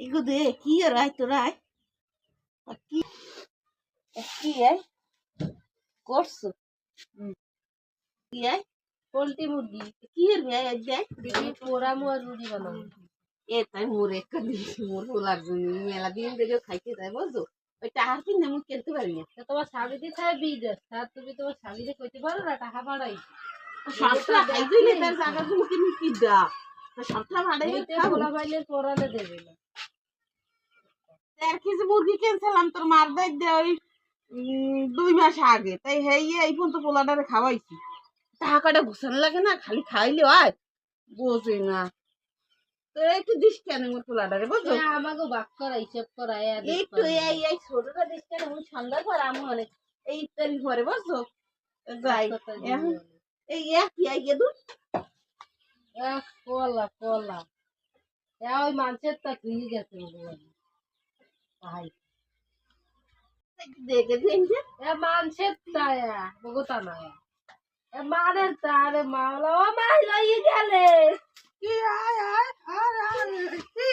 এগো দে কি আর আয় তোরা আয় কি কি আয় করছো কি আয় পোল্ট্রি মুরগি কি এর ভাই আজ যাই দেখি পোড়া মোর রুটি বানাবো এ তাই মোর একটা দিস মোর পোলার জন্য মেলা দিন ধরে খাইতে যায় বুঝছো ওই টাকা কিনে মুখ কিনতে পারি না তোমার স্বামী দিয়ে খায় বিদেশ আর তুমি তোমার স্বামীকে কইতে পারো না টাকা বাড়াই সবটা খাইতে তার টাকা তুমি কিনে কি দা সবটা ভাড়াই পোলা পাইলে পোড়ালে দেবে না 4 কেজি মুরগি কিনছিলাম তোর মার দাই দে ওই 2 মাস আগে তাই হেই এই পর্যন্ত পোলাটারে খাওয়াইছি টাকাটা ঘুষানো লাগে না খালি খাইলে হয় বোঝে না তো একটু দিস কেন মোর পোলাটারে বুঝছো আমাকে বাক করা হিসেব করা একটু এই ছোটটা দিস কেন আমি সন্ধ্যার পর আমি অনেক এই ইত্যাদি পরে বুঝছো যাই এই একই আইয়ে দূর কলা কলা ওই মানুষের তা ধুয়ে গেছে ভাই দেখে দিন যে মানুষের তায়া বগতা না মানের তারে মাওলা ও মাই লই গেলে কি আয় আয় আর কি